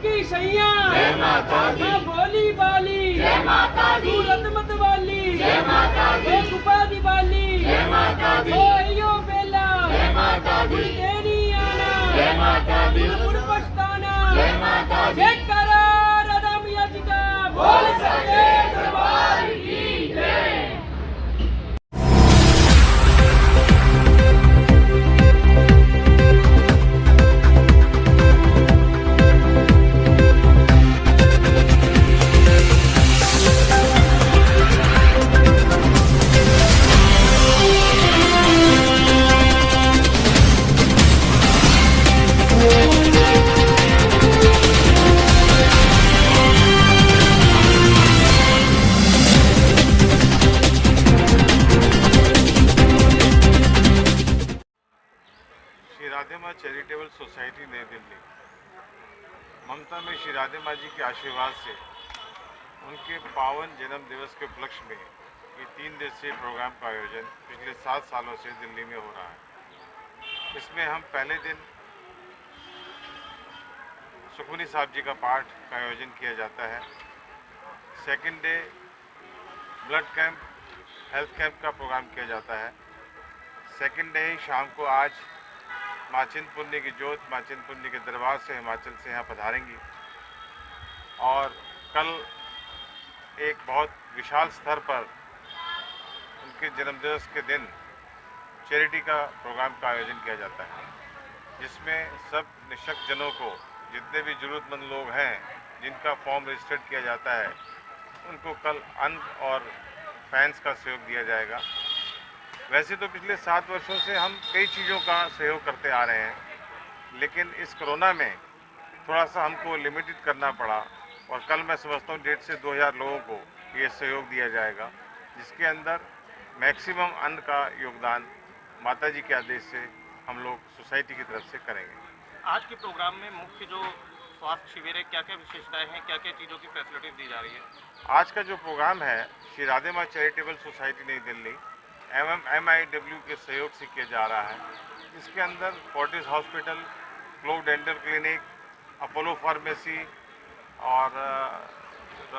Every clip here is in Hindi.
की सैया माँ भोली बाली सूरत मत वाली ओ गुफा दिवाली ओ अयो बेला गुड़ देनी आना गुड़ पछताना जय करा राधा मैया जी का बोल सके दरबार की जय। श्री राधे माँ चैरिटेबल सोसाइटी नई दिल्ली ममता में श्री राधे माँ जी के आशीर्वाद से उनके पावन जन्म दिवस के उपलक्ष्य में ये 3 दिवसीय प्रोग्राम का आयोजन पिछले 7 सालों से दिल्ली में हो रहा है। इसमें हम पहले दिन सुखमनी साहब जी का पाठ का आयोजन किया जाता है। Second day blood camp health camp का प्रोग्राम किया जाता है। सेकंड डे ही शाम को आज माँ चिंतपूर्णी की जोत माँ चिंतपूर्णी के दरबार से हिमाचल से यहाँ पधारेंगी और कल एक बहुत विशाल स्तर पर उनके जन्मदिवस के दिन चैरिटी का प्रोग्राम का आयोजन किया जाता है, जिसमें सब निःशक्त जनों को, जितने भी ज़रूरतमंद लोग हैं जिनका फॉर्म रजिस्टर्ड किया जाता है, उनको कल अन्न और फैंस का सहयोग दिया जाएगा। वैसे तो पिछले 7 वर्षों से हम कई चीज़ों का सहयोग करते आ रहे हैं, लेकिन इस कोरोना में थोड़ा सा हमको लिमिटेड करना पड़ा और कल मैं समझता हूँ 1.5 से 2,000 लोगों को ये सहयोग दिया जाएगा, जिसके अंदर मैक्सिमम अन्न का योगदान माता जी के आदेश से हम लोग सोसाइटी की तरफ से करेंगे। आज के प्रोग्राम में मुख्य जो स्वास्थ्य शिविर है, क्या क्या विशेषताएं हैं, क्या क्या चीज़ों की फैसिलिटीज दी जा रही है? आज का जो प्रोग्राम है श्री राधे माँ चैरिटेबल सोसाइटी नई दिल्ली MIW के सहयोग से किया जा रहा है। इसके अंदर Fortis hospital, globe dental clinic, Apollo pharmacy और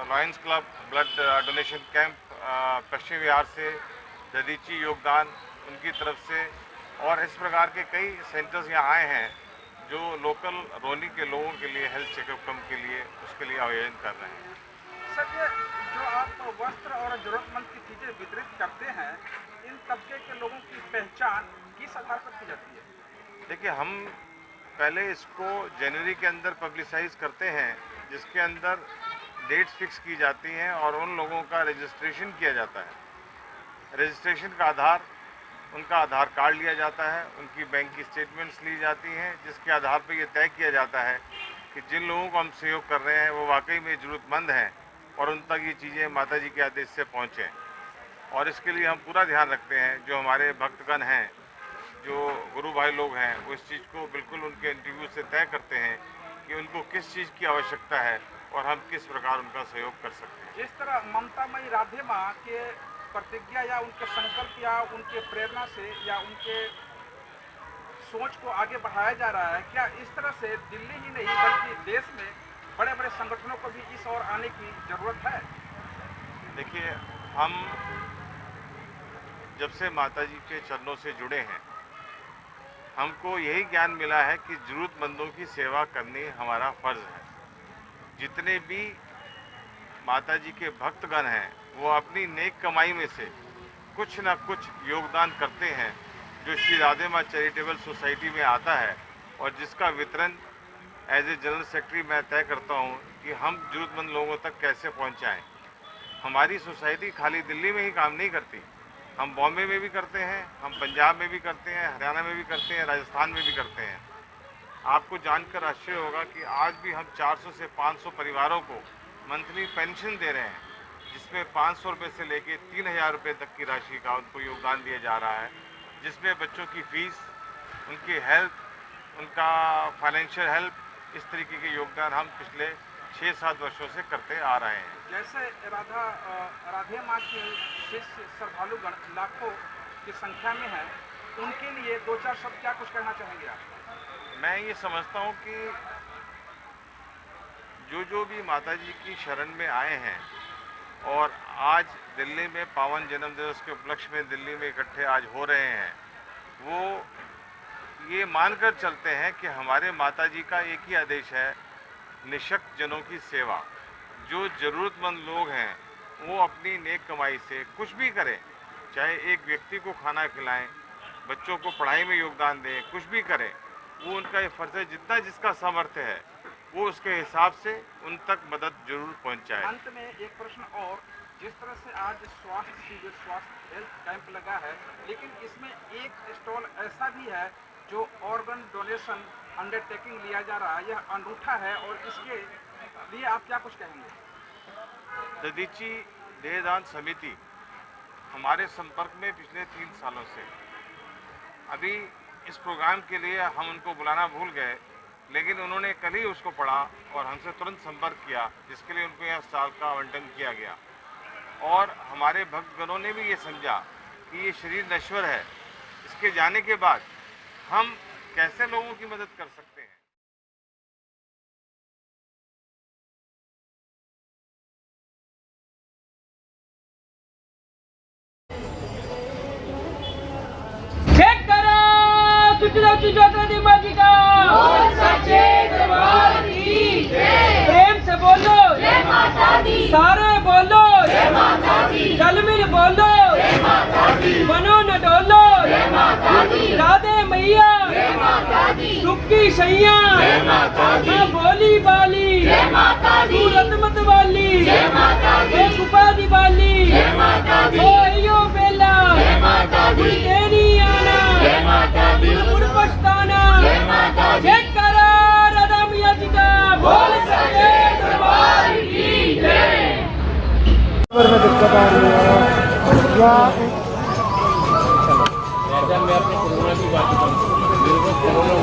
lions club blood donation camp, पश्चिम बिहार से ददीची योगदान उनकी तरफ से और इस प्रकार के कई सेंटर्स यहाँ आए हैं जो लोकल रोनी के लोगों के लिए हेल्थ चेकअप कैंप के लिए उसके लिए आयोजन कर रहे हैं। सर, ये जो आप वस्त्र और जरूरतमंद की चीज़ें वितरित करते हैं, इन तबके के लोगों की पहचान किस आधार पर की जाती है? देखिए, हम पहले इसको जनवरी के अंदर पब्लिसाइज करते हैं, जिसके अंदर डेट्स फिक्स की जाती हैं और उन लोगों का रजिस्ट्रेशन किया जाता है। रजिस्ट्रेशन का आधार उनका आधार कार्ड लिया जाता है, उनकी बैंक की स्टेटमेंट्स ली जाती हैं, जिसके आधार पर ये तय किया जाता है कि जिन लोगों को हम सहयोग कर रहे हैं वो वाकई में ज़रूरतमंद हैं और उन तक ये चीज़ें माता जी के आदेश से पहुँचें। और इसके लिए हम पूरा ध्यान रखते हैं, जो हमारे भक्तगण हैं, जो गुरु भाई लोग हैं, वो इस चीज़ को बिल्कुल उनके इंटरव्यू से तय करते हैं कि उनको किस चीज़ की आवश्यकता है और हम किस प्रकार उनका सहयोग कर सकते हैं। जिस तरह ममतामयी राधे माँ के प्रतिज्ञा या उनके संकल्प या उनके प्रेरणा से या उनके सोच को आगे बढ़ाया जा रहा है, क्या इस तरह से दिल्ली ही नहीं बल्कि देश में बड़े बड़े संगठनों को भी इस ओर आने की ज़रूरत है? देखिए, हम जब से माता जी के चरणों से जुड़े हैं, हमको यही ज्ञान मिला है कि ज़रूरतमंदों की सेवा करनी हमारा फ़र्ज़ है। जितने भी माता जी के भक्तगण हैं, वो अपनी नेक कमाई में से कुछ ना कुछ योगदान करते हैं, जो श्री राधे माँ चैरिटेबल सोसाइटी में आता है और जिसका वितरण एज ए जनरल सेक्रेटरी मैं तय करता हूँ कि हम ज़रूरतमंद लोगों तक कैसे पहुँचाएँ। हमारी सोसाइटी खाली दिल्ली में ही काम नहीं करती, हम बॉम्बे में भी करते हैं, हम पंजाब में भी करते हैं, हरियाणा में भी करते हैं, राजस्थान में भी करते हैं। आपको जानकर आश्चर्य होगा कि आज भी हम 400 से 500 परिवारों को मंथली पेंशन दे रहे हैं, जिसमें 500 रुपये से लेके 3,000 रुपये तक की राशि का उनको योगदान दिया जा रहा है, जिसमें बच्चों की फीस, उनकी हेल्थ, उनका फाइनेंशियल हेल्प, इस तरीके के योगदान हम पिछले 6-7 वर्षों से करते आ रहे हैं। जैसे राधे माँ की शिष्य श्रद्धालुगण लाखों की संख्या में है, उनके लिए 2-4 शब्द क्या कुछ कहना चाहेंगे आप? मैं ये समझता हूँ कि जो भी माता जी की शरण में आए हैं और आज दिल्ली में पावन जन्म दिवस के उपलक्ष्य में दिल्ली में इकट्ठे आज हो रहे हैं, वो ये मानकर चलते हैं कि हमारे माता जी का एक ही आदेश है, निशक्त जनों की सेवा। जो ज़रूरतमंद लोग हैं वो अपनी नेक कमाई से कुछ भी करें, चाहे एक व्यक्ति को खाना खिलाएं, बच्चों को पढ़ाई में योगदान दें, कुछ भी करें, वो उनका ये फर्ज है। जितना जिसका सामर्थ्य है वो उसके हिसाब से उन तक मदद जरूर पहुंचाए। अंत में एक प्रश्न और, जिस तरह से आज स्वास्थ्य शिविर, स्वास्थ्य हेल्थ कैंप लगा है, लेकिन इसमें एक स्टॉल ऐसा भी है जो ऑर्गन डोनेशन अंडरटेकिंग लिया जा रहा है, यह अनूठा है, और इसके लिए आप क्या कुछ कहेंगे? दधीची देहदान समिति हमारे संपर्क में पिछले 3 सालों से। अभी इस प्रोग्राम के लिए हम उनको बुलाना भूल गए, लेकिन उन्होंने कल ही उसको पढ़ा और हमसे तुरंत संपर्क किया, जिसके लिए उनको यह स्टॉल का आवंटन किया गया। और हमारे भक्तगणों ने भी ये समझा कि ये शरीर नश्वर है, इसके जाने के बाद हम कैसे लोगों की मदद कर सकते हैं। प्रेम से बोलो जय माता दी, सारे बोलो जय माता दी, गल मिल बोलो जय माता दी, बनो न डोलो जय माता दी, राधे मैया जय माता दी, सुख की सैया जय माता दी, बोली बाली जय माता दी, सूरत मत वाली जय माता दी, गुफा दी बाली जय माता दी, ओयो बेला जय माता दी, तेरी आना जय माता दी, पछताना जय माता दी, करा राधा मैया जी का बोल सके दरबार की जय। में दिक्कत आ रही है या मैं अपने कोरोना की बात करूँ, मेरे को कोरोना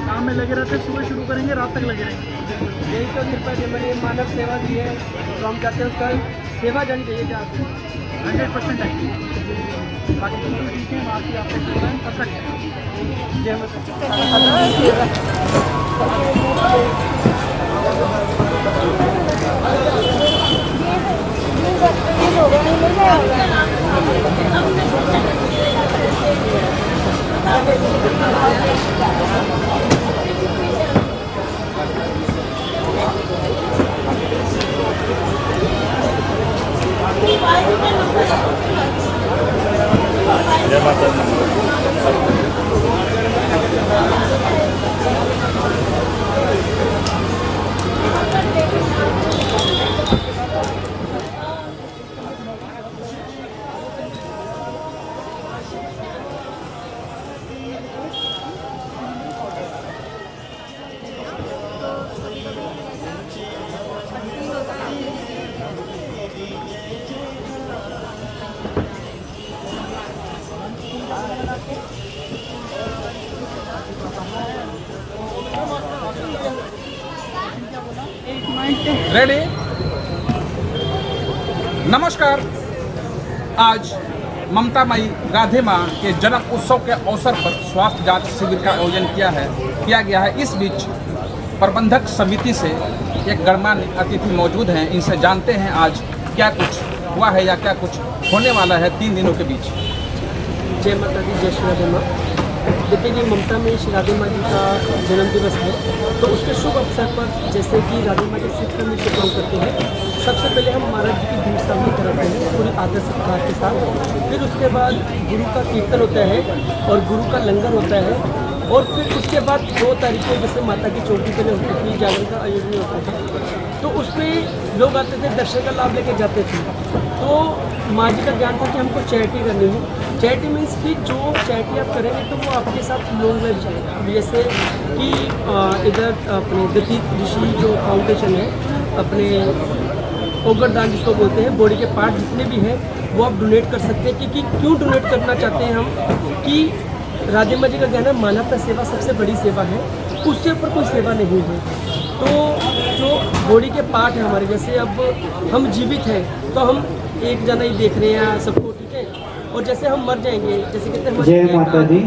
काम में लगे रहते हैं, सुबह शुरू करेंगे, रात तक लगे रहेंगे। यही तो कृपा जी मैंने मानव सेवा दी है, तो हम चाहते हैं उसका सेवा जानी चाहिए जहाँ 100% है। बाकी बिल्कुल ठीक है, बाकी आप कर सकते हैं। जय माता दी। रेडी। नमस्कार। आज ममता माई राधे माँ के जन्म उत्सव के अवसर पर स्वास्थ्य जांच शिविर का आयोजन किया गया है। इस बीच प्रबंधक समिति से एक गणमान्य अतिथि मौजूद हैं, इनसे जानते हैं आज क्या कुछ हुआ है या क्या कुछ होने वाला है 3 दिनों के बीच। जय माता दी, जय श्री राधे माँ। देखिए ये ममता में श्री राधे माँ जी का जन्मदिवस है, तो उसके शुभ अवसर पर जैसे कि राधे माँ जी सिख में प्रोग्राम करते हैं, सबसे पहले हम महाराज जी की भीड़ सामने कराते हैं पूरी आदर सत्कार के साथ। फिर उसके बाद गुरु का कीर्तन होता है और गुरु का लंगर होता है, और फिर उसके बाद 2 तारीख को जैसे माता की चौकी पहले होती थी, जागरण का आयोजन होता था, तो उसमें लोग आते थे, दर्शन का लाभ लेके जाते थे। तो माँ जी का ज्ञान था कि हमको चैरिटी करनी है। चैरिटी मीन्स कि जो चैरिटी आप करेंगे तो वो आपके साथ लॉन्ग लाइफ जाएगा। अब जैसे कि इधर अपने दत्ती ऋषि जो फाउंडेशन है, अपने ओगरदान जिसको बोलते हैं, बॉडी के पार्ट जितने भी हैं वो आप डोनेट कर सकते हैं। क्योंकि क्यों डोनेट करना चाहते हैं हम कि राधे माँ जी का कहना है मानवता सेवा सबसे बड़ी सेवा है, उससे ऊपर कोई सेवा नहीं है। तो जो बॉडी के पार्ट है हमारे, जैसे अब हम जीवित हैं तो हम एक जना ही देख रहे हैं सबको, ठीक है, और जैसे हम मर जाएंगे, जैसे कहते हैं जय माता दी,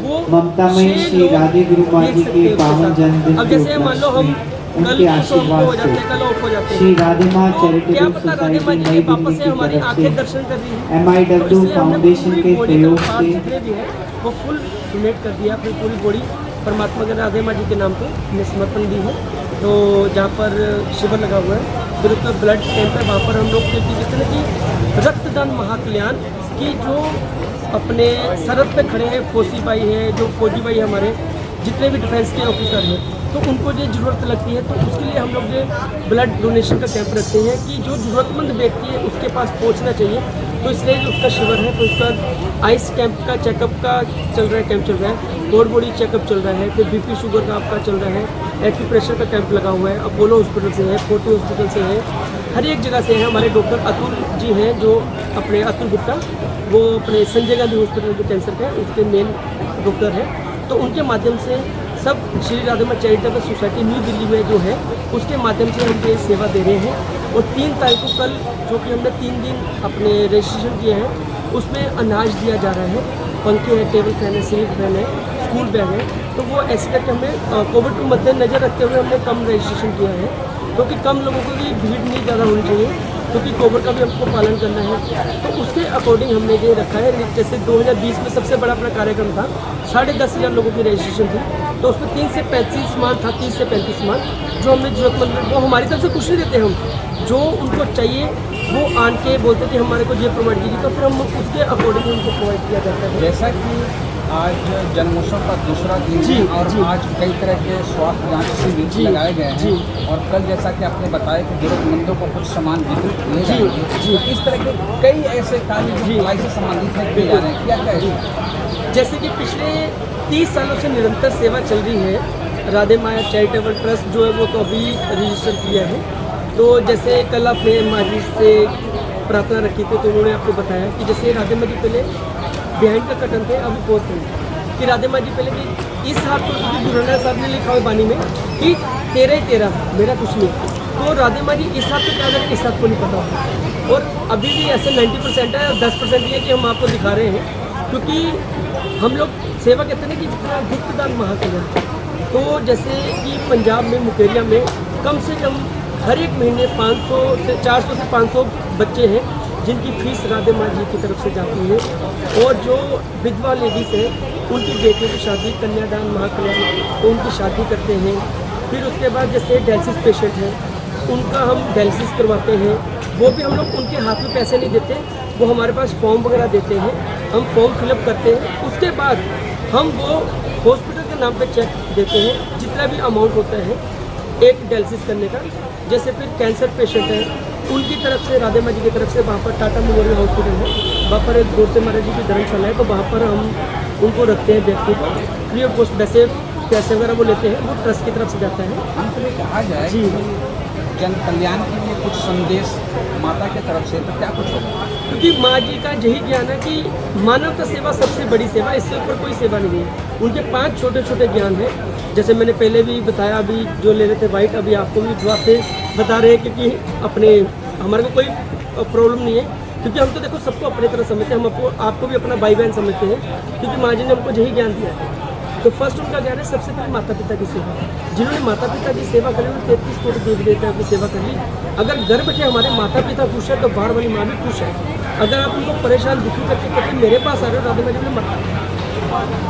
वो ममता में श्री राधे गुरु माँ जी के पावन जन्मदिन अब जैसे मान लो हम उनके आशीर्वाद से श्री राधे माँ चैरिटेबल सोसाइटी नई दिल्ली की तरफ से MIW फाउंडेशन के सहयोग से वो फुल डोनेट कर दिया, अपनी पूरी बॉडी परमात्मा के राधे माँ जी के नाम पे हमने समर्पण दी है। तो जहाँ पर शिविर लगा हुआ है, फिर उसका ब्लड कैंप है, वहाँ पर हम लोग कहते हैं कि रक्तदान महाकल्याण की जो अपने सरहद पे खड़े हैं, फौजी भाई हैं, जो फौजी भाई हमारे जितने भी डिफेंस के ऑफिसर हैं, तो उनको जो ज़रूरत लगती है, तो उसके लिए हम लोग जो ब्लड डोनेशन का कैंप रखते हैं कि जो ज़रूरतमंद व्यक्ति है उसके पास पहुंचना चाहिए। तो इसलिए जो उसका शिविर है, तो उसका आइस कैंप का चेकअप का चल रहा है, कैंप चल रहा है, और बॉडी चेकअप चल रहा है, फिर BP शुगर का आपका चल रहा है, एक्यूप्रेशर का कैंप लगा हुआ है, अपोलो हॉस्पिटल से है, फोर्टी हॉस्पिटल से है, हर एक जगह से है। हमारे डॉक्टर अतुल जी हैं, जो अपने अतुल गुप्ता, वो अपने संजय गांधी हॉस्पिटल जो कैंसर का है उसके मेन डॉक्टर हैं, तो उनके माध्यम से सब श्री राधे माँ चैरिटेबल सोसाइटी न्यू दिल्ली में जो है उसके माध्यम से हम ये सेवा दे रहे हैं। और 3 तारीख को कल जो कि हमने 3 दिन अपने रजिस्ट्रेशन किए हैं, उसमें अनाज दिया जा रहा है, पंखे हैं, टेबल फैन है, सीलिंग फैन है, स्कूल बैग है। तो वो ऐसे करके हमने कोविड को मद्देनजर रखते हुए हमने कम रजिस्ट्रेशन किया है, क्योंकि कम लोगों की भी भीड़ नहीं ज़्यादा होनी चाहिए, क्योंकि कोविड का भी हमको पालन करना है। तो उसके अकॉर्डिंग हमने ये रखा है। जैसे 2020 में सबसे बड़ा अपना कार्यक्रम था, 10,500 लोगों की रजिस्ट्रेशन थी, तो उसमें 3 से 35 मान था, 30 से 35 मान जो हमने जरूरतमंद, वो हमारी तरफ से कुछ नहीं देते हम, जो उनको चाहिए वो आन के बोलते कि हमारे को ये प्रोवाइड कीजिए, तो फिर हम उसके अकॉर्डिंग उनको प्रोवाइड किया जाता है। जैसा कि आज जन्मोत्सव का दूसरा दिन है और आज कई तरह के स्वास्थ्य जांच शिविर लगाए गए हैं, और कल जैसा कि आपने बताया कि जरूरतमंदों को कुछ सामान वितरित किए जाएंगे, तो इस तरह के कई ऐसे कार्य जो भलाई से संबंधित है किए जा रहे हैं, क्या क्या है? जैसे कि पिछले 30 सालों से निरंतर सेवा चल रही है राधे माया चैरिटेबल ट्रस्ट जो है, वो तो अभी रजिस्टर किया है। तो जैसे कल आपने माँ जी से प्रार्थना रखी थी, तो उन्होंने आपको बताया कि जैसे राधे माँ जी पहले बिहाइंड का कटन थे, अभी फोर्थ थे, कि राधे माँ जी पहले कि इस हाथ को गुरुनानक साहब ने लिखा हुआ बानी में कि 13 मेरा कुछ नहीं, तो राधे माँ जी इस हाथ को क्या करें, इस हाथ को नहीं पता होता। और अभी भी ऐसे 90% है, 10% ये कि हम आपको दिखा रहे हैं, क्योंकि हम लोग सेवा कहते हैं कि जितना गुप्त दान महाकल्याण। तो जैसे कि पंजाब में मुकेरिया में कम से कम हर एक महीने 500 से 400 से 500 बच्चे हैं जिनकी फीस राधे माँ जी की तरफ से जाती है, और जो विधवा लेडीज़ हैं उनकी बेटियों की शादी कन्यादान महाकल्याण, तो उनकी शादी करते हैं। फिर उसके बाद जैसे डायलिसिस पेशेंट हैं, उनका हम डायलिसिस करवाते हैं, वो भी हम लोग उनके हाथ में पैसे नहीं देते, वो हमारे पास फॉर्म वगैरह देते हैं, हम फॉर्म फिलअप करते हैं, उसके बाद हम वो हॉस्पिटल के नाम पे चेक देते हैं, जितना भी अमाउंट होता है एक डायलिसिस करने का। जैसे फिर कैंसर पेशेंट है, उनकी तरफ से राधे माँ जी की तरफ से वहाँ पर टाटा मेमोरियल हॉस्पिटल है, वहाँ पर एक गोडसे महाराज जी की धर्मशाला है, तो वहाँ पर हम उनको रखते हैं व्यक्ति को फ्री ऑफ कॉस्ट। वैसे पैसे वगैरह वो लेते हैं, वो ट्रस्ट की तरफ से जाता है। अंत में कहा जाए जी, जन कल्याण के लिए कुछ संदेश माता की तरफ से, तो क्या कुछ होगा? क्योंकि माँ जी का यही ज्ञान है कि मानवता सेवा सबसे बड़ी सेवा, इससे ऊपर कोई सेवा नहीं है। उनके 5 छोटे छोटे ज्ञान हैं, जैसे मैंने पहले भी बताया, अभी जो ले रहे थे वाइट, अभी आपको भी दुआ से बता रहे हैं, क्योंकि अपने हमारे को कोई प्रॉब्लम नहीं है, क्योंकि हम तो देखो सबको अपनी तरह समझते हैं, हम आपको भी अपना भाई बहन समझते हैं, क्योंकि माँ जी ने हमको यही ज्ञान दिया है। तो फर्स्ट उनका ज्ञान है सबसे पहले माता पिता की सेवा। जिन्होंने माता पिता की सेवा करी, उन्होंने 33 करोड़ देवी देवताओं की सेवा कर ली। अगर घर बैठे हमारे माता पिता खुश है तो बाहर वाली माँ भी खुश है। अगर आप उनको परेशान दुखी करके कहते मेरे पास आ रहे हो राधे माँ जी, मत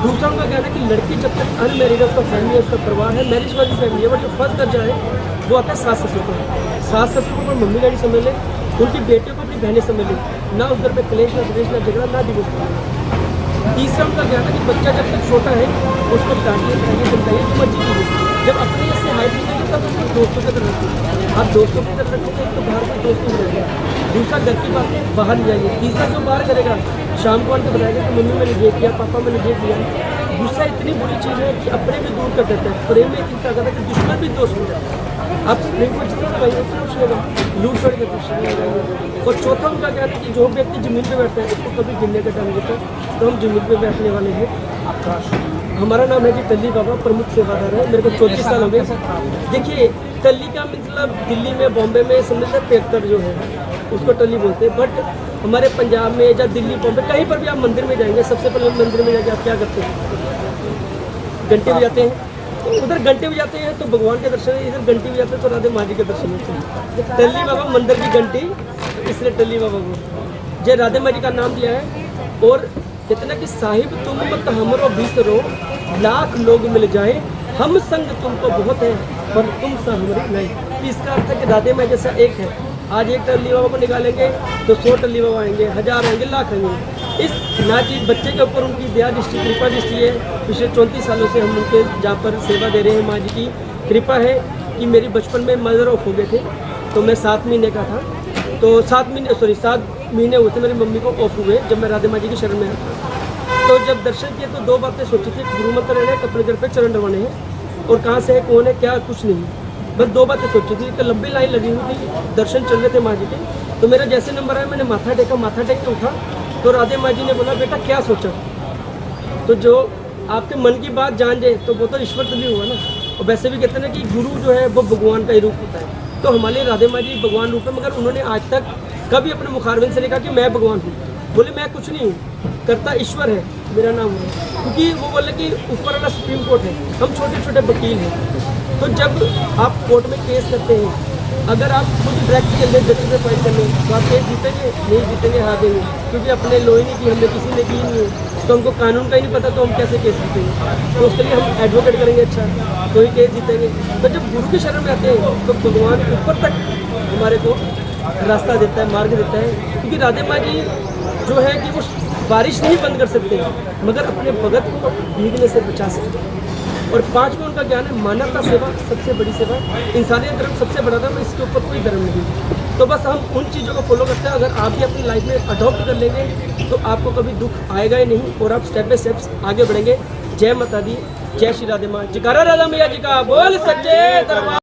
दूसरा उनका कहना है कि लड़की जब तक अनमेरिड है, उसका फैमिली है, उसका परिवार है, मैरिज वाली फैमिली है, बट जो फर्स्ट दर्जा है वो आता है सास ससुर को। सास ससुर को मम्मी डैडी समझ ले, उनकी बेटियों को अपनी बहनें समझ ले, ना उस घर पे क्लेश, ना द्वेष, ना झगड़ा, ना डिवोर्स। तीसरा उनका कहना है कि बच्चा जब तक छोटा है उसको डांटिए, पढ़ाइए, समझाइए, जो मर्जी कीजिए। जब अपने से हाइट निकलेगी तब उसको दोस्तों की तरफ रखिए। आप दोस्तों की तरफ रखोगे तो बाहर कोई दोस्त नहीं रहेगा। दूसरा घर की बात है, बाहर नहीं जाइए। तीसरा जो बाहर करेगा, शाम को आकर बताएगा कि मम्मी मैंने ये किया, पापा मैंने ये किया। गुस्सा इतनी बुरी चीज़ है कि अपने भी दूर कर देता है। प्रेम में इतनी ताकत है कि दुश्मन भी दोस्त हो जाता है। आप प्रेम को जितना लगाइए उतना उछलेगा, लूट छोड़ के दुश्मन लगाइए। और चौथा उनका कहना है कि जो व्यक्ति जमीन पे बैठता है उसको कभी गिरने का डर नहीं होता। तो हम जमीन पे बैठने वाले हैं। हमारा नाम है जी टल्ली बाबा, प्रमुख सेवादार है। मेरे को 34 साल हो गए। देखिए, टल्ली का मतलब दिल्ली में, बॉम्बे में समझते पेक्टर जो है उसको टल्ली बोलते हैं। बट हमारे पंजाब में या दिल्ली, बॉम्बे, कहीं पर भी आप मंदिर में जाएंगे, सबसे पहले मंदिर में जाके आप क्या करते हैं? घंटे बजाते हैं। तो उधर घंटे बजाते हैं तो भगवान के दर्शन है, इधर घंटी बजाते हैं तो राधे माँ जी के दर्शन होते हैं। टल्ली बाबा मंदिर की घंटी, इसलिए टल्ली बाबा को जय राधे माँ जी का नाम दिया है। और कितना कि साहिब तुम मत हमरो बिसरो, लाख लोग मिल जाए, हम संग तुमको बहुत है पर तुम सा हमारी नहीं। इसका अर्थ है कि राधे माँ जैसा एक है। आज एक टल्ली बाबा को निकालेंगे तो 100 टल्ली बाबा आएंगे, 1000 आएंगे, लाख आएंगे। इस नाची बच्चे के ऊपर उनकी दया दृष्टि, कृपा दृष्टि है। पिछले 34 सालों से हम उनके जहाँ पर सेवा दे रहे हैं। माँ जी की कृपा है कि मेरी बचपन में मदर ऑफ हो गए थे, तो मैं 7 महीने का था। तो 7 महीने हुए थे मेरी मम्मी को ऑफ हुए जब मैं राधे माँ जी की शरण में आया। तो जब दर्शन किए तो 2 बातें सोची थी, गुरु मंत्र लेना है, अपने घर पे चरण रवाने हैं, और कहाँ से है, कौन है, क्या, कुछ नहीं। बस 2 बातें सोची थी। तो लंबी लाइन लगी हुई थी, दर्शन चल रहे थे माँ जी के। तो मेरा जैसे नंबर आया, मैंने माथा टेका, माथा टेक के उठा तो राधे माँ जी ने बोला, बेटा क्या सोचा? तो जो आपके मन की बात जान जाए तो वो तो ईश्वर तुल्य हुआ ना। और वैसे भी कहते हैं ना कि गुरु जो है वो भगवान का ही रूप होता है। तो हमारे लिए राधे माँ जी भगवान रूप है, मगर उन्होंने आज तक कभी अपने मुखारबिंद से नहीं कहा कि मैं भगवान हूँ। बोले मैं कुछ नहीं हूँ, करता ईश्वर है, मेरा नाम है। क्योंकि वो बोले कि ऊपर वाला सुप्रीम कोर्ट है, हम छोटे छोटे वकील हैं। तो जब आप कोर्ट में केस करते हैं, अगर आप खुद डायरेक्ट चल रहे जज पे फाइट कर लो तो आप केस जीतेंगे? नहीं जीतेंगे, हार देंगे। क्योंकि अपने लो ही नहीं की, हमने किसी ने की नहीं है, तो हमको कानून का ही नहीं पता, तो हम कैसे केस जीतेंगे? तो उसके लिए हम एडवोकेट करेंगे, अच्छा तो ही केस जीतेंगे। तो जब गुरु की शरण में आते हैं तो भगवान ऊपर तक हमारे को रास्ता देता है, मार्ग देता है। क्योंकि राधे माँ जी जो है कि वो बारिश नहीं बंद कर सकते, मगर अपने भगत को भीगने से बचा सकते हैं। और 5वां उनका ज्ञान है मानवता सेवा सबसे बड़ी सेवा। इंसानियत धर्म सबसे बड़ा धर्म, इसके ऊपर कोई धर्म नहीं। तो बस हम उन चीज़ों को फॉलो करते हैं। अगर आप भी अपनी लाइफ में अडॉप्ट कर लेंगे तो आपको कभी दुख आएगा ही नहीं, और आप स्टेप बाय स्टेप्स आगे बढ़ेंगे। जय माता दी, जय श्री राधे माँ। जयकारा राधा मैया जी का बोल, सच्चे दरबार।